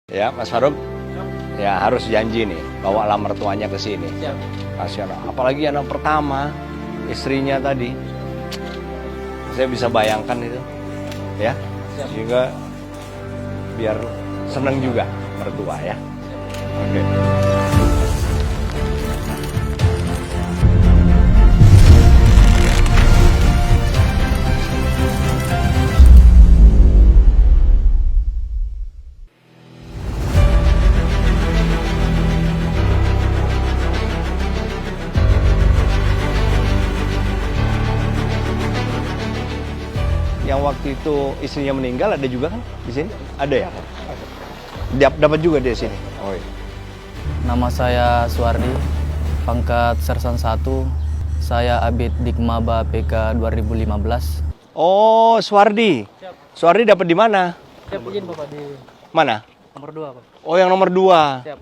Ya, Mas Farouk, ya harus janji nih, bawalah mertuanya ke sini. Kasihan, apalagi anak pertama, istrinya tadi. Saya bisa bayangkan itu, ya. Sehingga biar seneng juga mertua ya. Oke. Yang waktu itu istrinya meninggal ada juga kan di sini? Ada ya? Dapat juga di sini. Oh iya. Nama saya Suwardi, pangkat Sersan 1. Saya Abid Dikmaba PK 2015. Oh, Suwardi. Suwardi dapat di mana? Siap izin Bapak di Mana? nomor 2 Pak. Oh, yang nomor 2. Siap.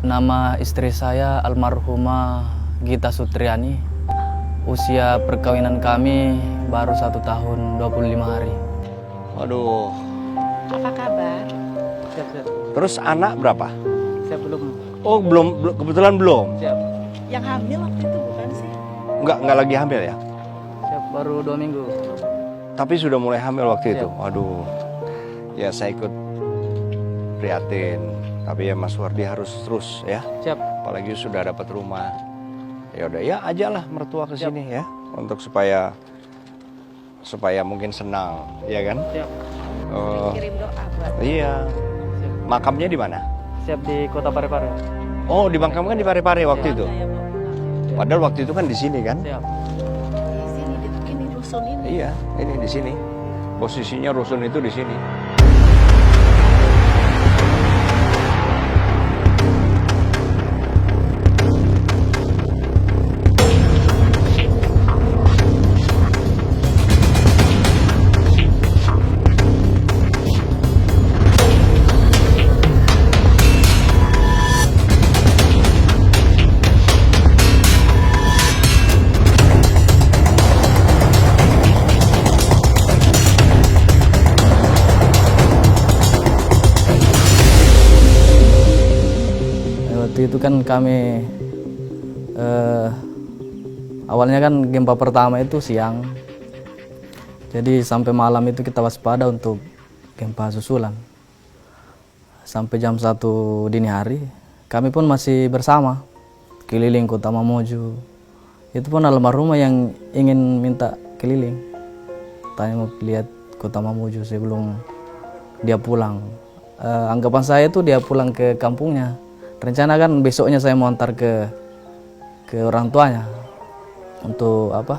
Nama istri saya almarhumah Gita Sutriani. Usia perkawinan kami baru 1 tahun 25 hari. Waduh. Apa kabar? Siap. Terus anak berapa? Siap belum. Oh, belum, kebetulan belum. Siap. Yang hamil waktu itu bukan sih? Enggak lagi hamil ya? Siap baru 2 minggu. Tapi sudah mulai hamil waktu itu. Siap. Waduh. Ya saya ikut prihatin. Tapi ya Mas Wardi harus terus ya. Siap. Apalagi sudah dapat rumah. Ya udah ya ajalah mertua ke sini ya untuk supaya mungkin senang, ya kan? Siap. Kirim doa buat. Iya. Siap. Makamnya di mana? Siap di Kota Parepare. Oh, dimakamkan di Parepare waktu itu. Ya, Bu. Padahal waktu itu kan di sini kan? Siap. Di sini ini rusun ini. Iya, ini di sini. Posisinya rusun itu di sini. Waktu itu kan kami awalnya kan gempa pertama itu siang, jadi sampai malam itu kita waspada untuk gempa susulan. Sampai jam 1 dini hari kami pun masih bersama keliling Kota Mamuju. Itu pun almarhumah yang ingin minta keliling, tanya mau lihat Kota Mamuju sebelum dia pulang. Anggapan saya itu dia pulang ke kampungnya. Rencana kan besoknya saya mau antar ke orang tuanya untuk apa?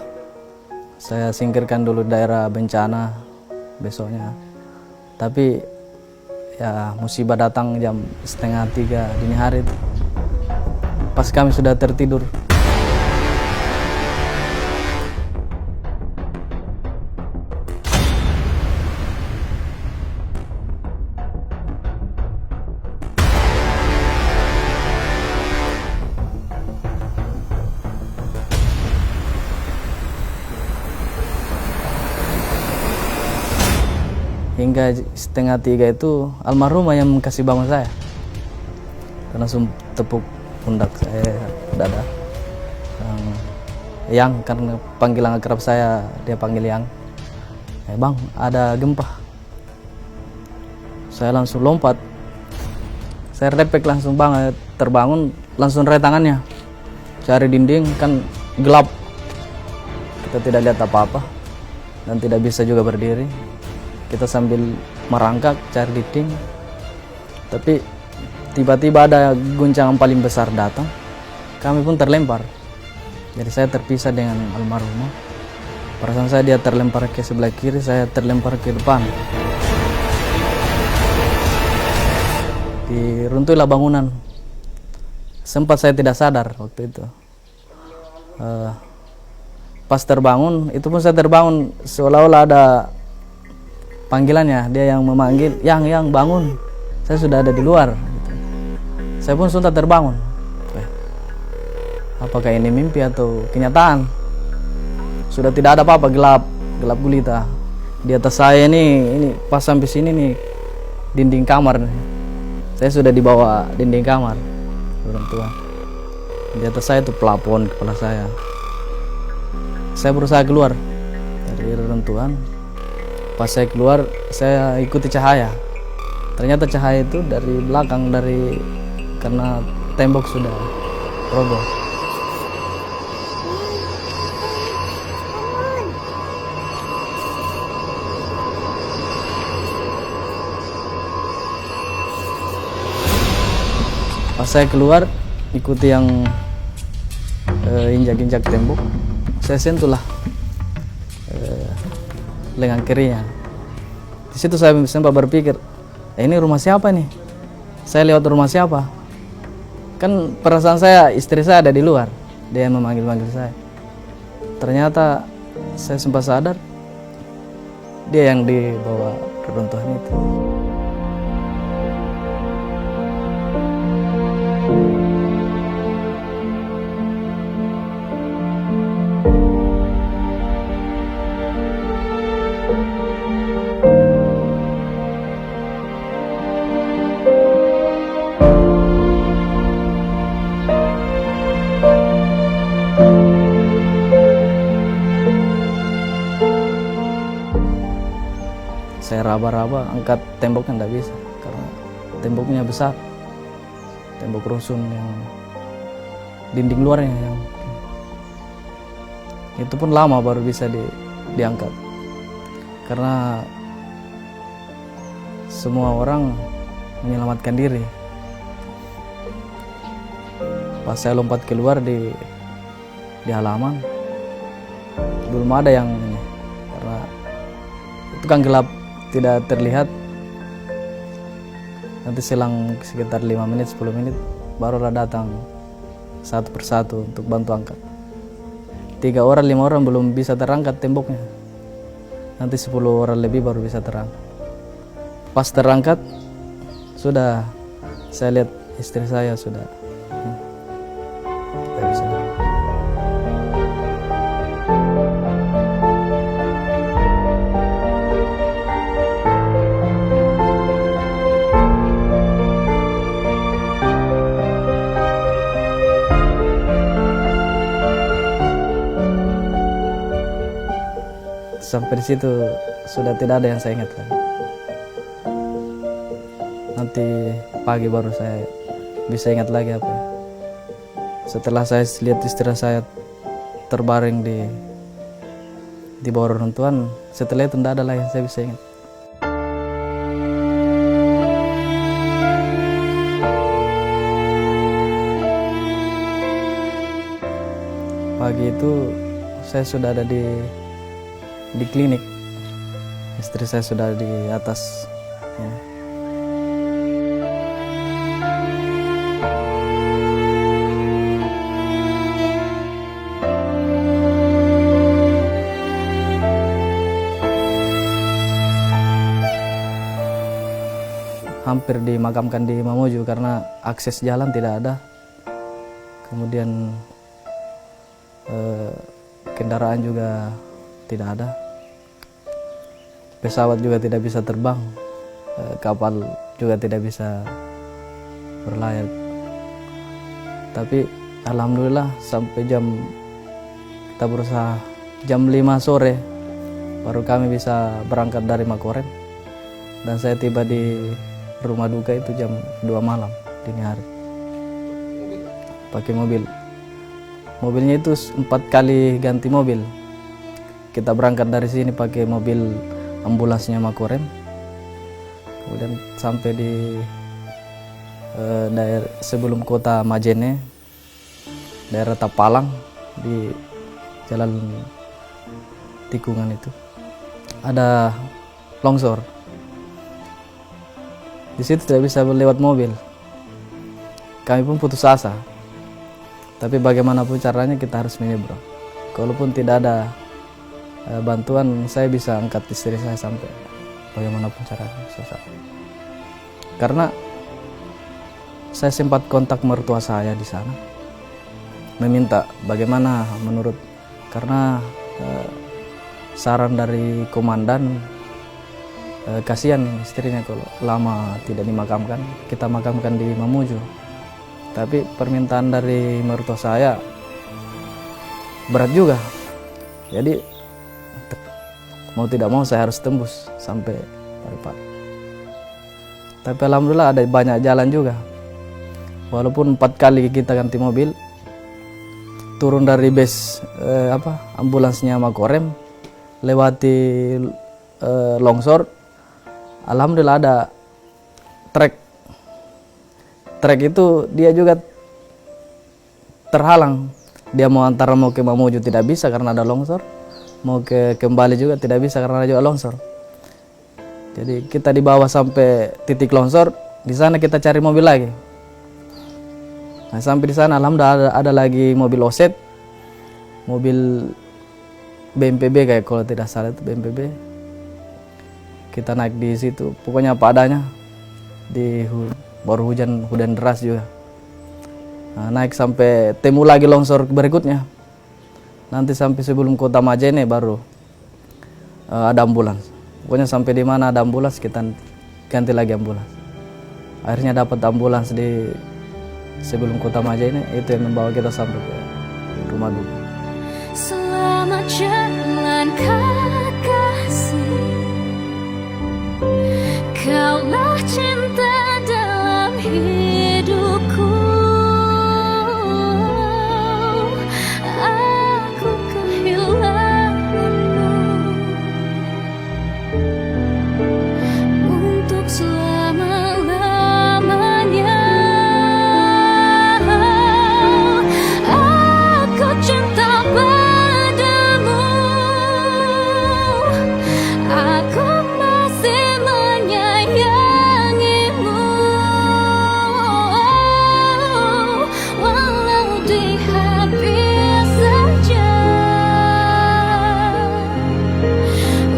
Saya singkirkan dulu daerah bencana besoknya. Tapi ya musibah datang jam 2:30 dini hari itu. Pas kami sudah tertidur. Hingga 2:30 itu almarhumah yang kasih bangun saya. Dan langsung tepuk pundak saya, dada. Yang karena panggilan akrab saya, dia panggil Yang. Bang, ada gempa. Saya langsung lompat. Saya refleks langsung banget, terbangun, langsung rai tangannya. Cari dinding, kan gelap. Kita tidak lihat apa-apa. Dan tidak bisa juga berdiri. Kita sambil merangkak cari dinding, tapi tiba-tiba ada guncangan paling besar datang. Kami pun terlempar. Jadi saya terpisah dengan almarhumah. Perasaan saya dia terlempar ke sebelah kiri, saya terlempar ke depan. Diruntuhlah bangunan. Sempat saya tidak sadar waktu itu. Pas terbangun, itu pun saya terbangun seolah-olah ada panggilannya, dia yang memanggil, yang bangun, saya sudah ada di luar. Saya pun sudah terbangun. Apakah ini mimpi atau kenyataan? Sudah tidak ada apa-apa, gelap gulita. Di atas saya ini pas sampai sini nih dinding kamar. Saya sudah di bawah dinding kamar orang tua. Di atas saya itu plafon kepala saya. Saya berusaha keluar dari reruntuhan. Pas saya keluar, saya ikuti cahaya. Ternyata cahaya itu dari belakang, karena tembok sudah roboh. Pas saya keluar, ikuti yang injak-injak tembok, saya sentuhlah lengan kirinya. Di situ saya sempat berpikir, ini rumah siapa nih? Saya lewat rumah siapa? Kan perasaan saya, istri saya ada di luar, dia memanggil-manggil saya. Ternyata saya sempat sadar, dia yang di bawah reruntuhan itu. Saya raba-raba angkat temboknya tidak bisa karena temboknya besar, tembok rusun yang dinding luarnya yang itu pun lama baru bisa diangkat karena semua orang menyelamatkan diri. Pas saya lompat keluar di halaman, belum ada yang ini karena itu kan gelap, tidak terlihat. Nanti selang sekitar 5 menit 10 menit barulah datang satu persatu untuk bantu angkat. 3 orang 5 orang belum bisa terangkat temboknya, nanti 10 orang lebih baru bisa terangkat. Pas terangkat sudah saya lihat istri saya sudah tidak bisa. Sampai di situ sudah tidak ada yang saya ingat lagi. Nanti pagi baru saya bisa ingat lagi apa. Setelah saya lihat istri saya terbaring di bawah reruntuhan, setelah itu tidak ada lagi yang saya bisa ingat. Pagi itu saya sudah ada di klinik, istri saya sudah di atas ya. Hampir dimakamkan di Mamuju karena akses jalan tidak ada, kemudian kendaraan juga tidak ada, pesawat juga tidak bisa terbang, kapal juga tidak bisa berlayar. Tapi alhamdulillah sampai kita berusaha jam 5 sore baru kami bisa berangkat dari Makorem, dan saya tiba di rumah duka itu jam 2 malam dini hari pakai mobil. Mobilnya itu 4 kali ganti mobil. Kita berangkat dari sini pakai mobil ambulansnya Makorem, kemudian sampai di daerah sebelum kota Majene, daerah Tapalang, di jalan tikungan itu ada longsor. Di situ tidak bisa lewat mobil. Kami pun putus asa, tapi bagaimanapun caranya kita harus menyeberang. Kalaupun tidak ada bantuan, saya bisa angkat istri saya sampai bagaimanapun caranya. Karena saya sempat kontak mertua saya di sana, meminta bagaimana menurut, karena saran dari komandan kasihan istrinya kalau lama tidak dimakamkan. Kita makamkan di Mamuju. Tapi permintaan dari mertua saya berat juga. Jadi mau tidak mau saya harus tembus sampai Parepare. Tapi alhamdulillah ada banyak jalan juga. Walaupun 4 kali kita ganti mobil, turun dari base ambulansnya Makorem, lewati longsor, alhamdulillah ada trek. Trek itu dia juga terhalang. Dia mau ke Mamuju tidak bisa karena ada longsor, mau kembali juga tidak bisa karena ada juga longsor. Jadi kita dibawa sampai titik longsor, di sana kita cari mobil lagi. Nah, sampai di sana alhamdulillah ada lagi mobil Oset, mobil BMPB kayak kalau tidak salah itu BMPB. Kita naik di situ, pokoknya apa adanya. Baru hujan deras juga. Nah, naik sampai temu lagi longsor berikutnya. Nanti sampai sebelum kota Majene baru ada ambulans. Pokoknya sampai di mana ada ambulans kita ganti lagi ambulans. Akhirnya dapat ambulans di sebelum kota Majene, itu yang membawa kita sampai ke rumah dulu. Selamat jalan kekasih, kaulah cinta dalam hidupku. Aku kehilanganmu untuk selama-lamanya. Aku cinta padamu, aku masih menyayangimu, walau di habis saja,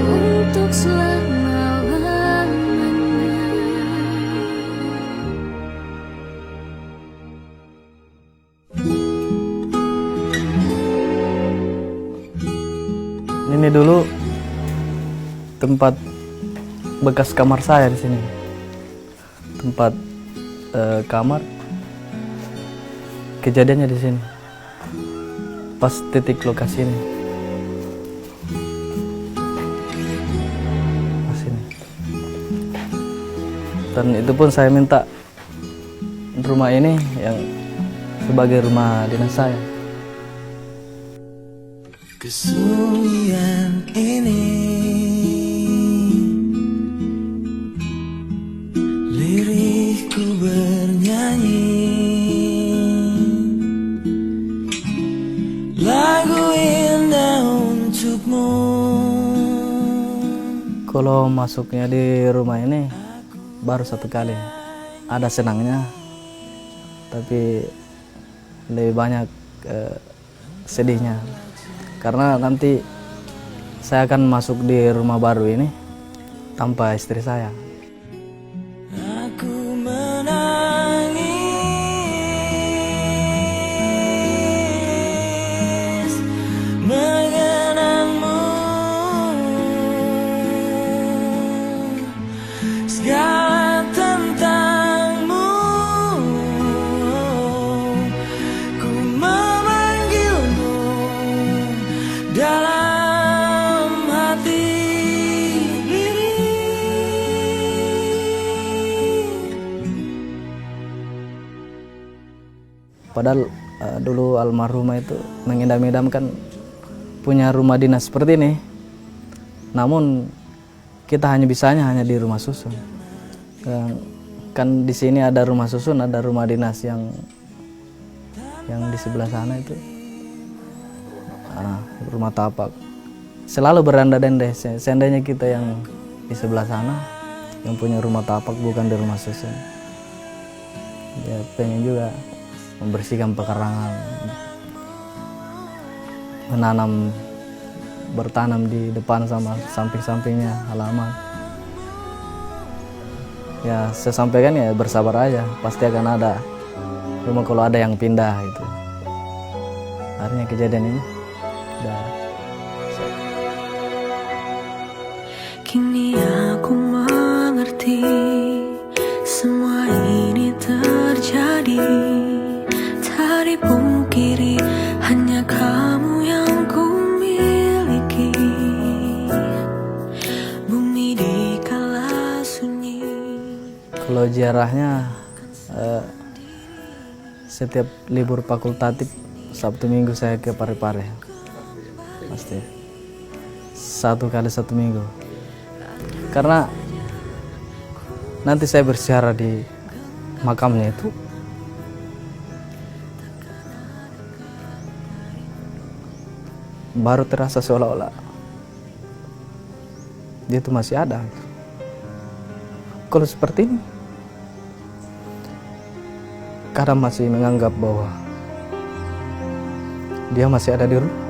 untuk selama-lamanya. Ini dulu tempat bekas kamar saya di sini. Tempat kamar. Kejadiannya di sini. Pas titik lokasi ini. Pas ini. Dan itu pun saya minta rumah ini yang sebagai rumah dinas saya. Kesunyian ini, lirikku bernyanyi, lagu indah untukmu. Kalau masuknya di rumah ini baru 1 kali. Ada senangnya, tapi lebih banyak sedihnya. Karena nanti saya akan masuk di rumah baru ini tanpa istri saya. Aku menangis mengenangmu, segala tentangmu, ku memanggilmu dalam hati. Padahal dulu almarhumah itu mengidam-idamkan punya rumah dinas seperti ini. Namun kita hanya di rumah susun. Kan di sini ada rumah susun, ada rumah dinas yang di sebelah sana itu. Rumah tapak. Selalu beranda-danda, seandainya kita yang di sebelah sana yang punya rumah tapak bukan di rumah susun. Ya pengen juga membersihkan pekarangan, bertanam di depan sama samping-sampingnya halaman. Ya saya sampaikan ya bersabar aja, pasti akan ada rumah kalau ada yang pindah itu. Akhirnya kejadian ini udah. Kini aku hati semua ini terjadi. Tak dipungkiri hanya kamu yang ku miliki. Bumi dikala sunyi. Kalau ziarahnya setiap libur fakultatif Sabtu Minggu saya ke Parepare. Pasti 1 kali 1 minggu. Karena nanti saya berziarah di makamnya itu baru terasa seolah-olah dia itu masih ada. Kalau seperti ini kadang masih menganggap bahwa dia masih ada di rumah.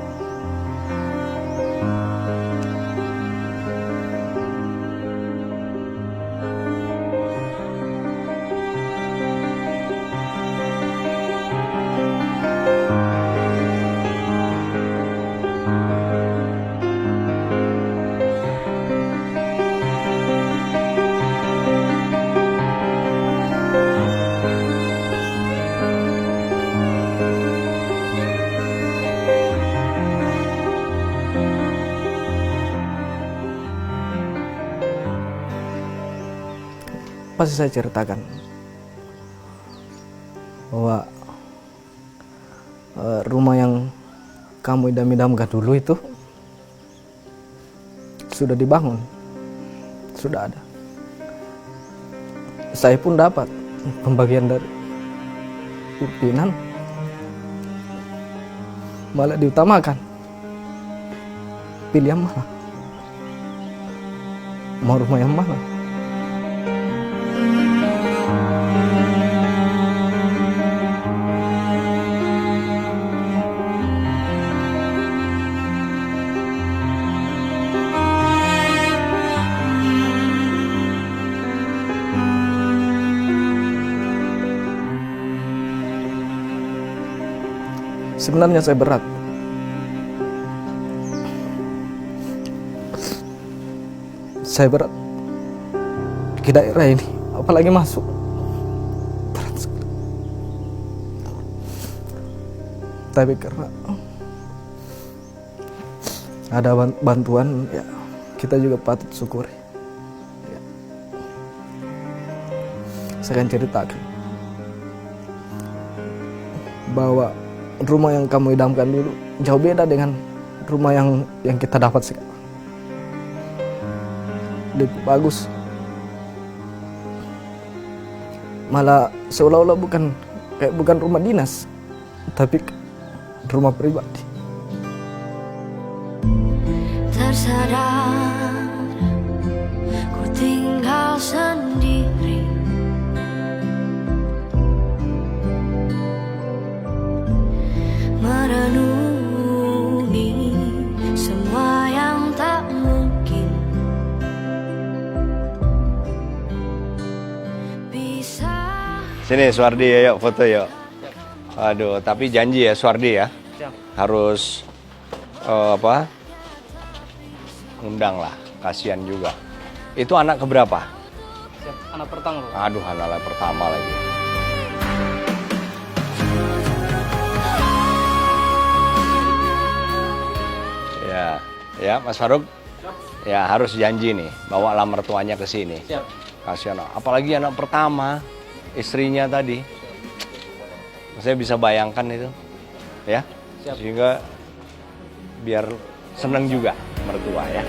Pasti saya ceritakan bahwa rumah yang kamu idam-idamkan dulu itu sudah dibangun, sudah ada. Saya pun dapat pembagian dari pimpinan, malah diutamakan. Pilih yang mana? Mau rumah yang mana? Sebenarnya saya berat. Saya berat ke daerah ini, apalagi masuk. Berat sekali. Tapi karena ada bantuan, ya kita juga patut syukuri. Ya. Saya akan ceritakan bahwa rumah yang kamu idamkan dulu jauh beda dengan rumah yang kita dapat sekarang. Lebih bagus. Malah seolah-olah bukan rumah dinas, tapi rumah pribadi. Tersadar ku tinggal sendiri, merenungi semua yang tak mungkin bisa. Sini Suwardi ya, yuk foto yuk. Aduh, tapi janji ya Suwardi ya. Harus undang lah, kasihan juga. Itu anak keberapa? Anak pertama. Aduh, anak pertama lagi. Ya, Mas Faruk. Ya, harus janji nih, bawa mertuanya ke sini. Kasihan, apalagi anak pertama, istrinya tadi. Saya bisa bayangkan itu. Ya. Sehingga biar senang juga mertua ya.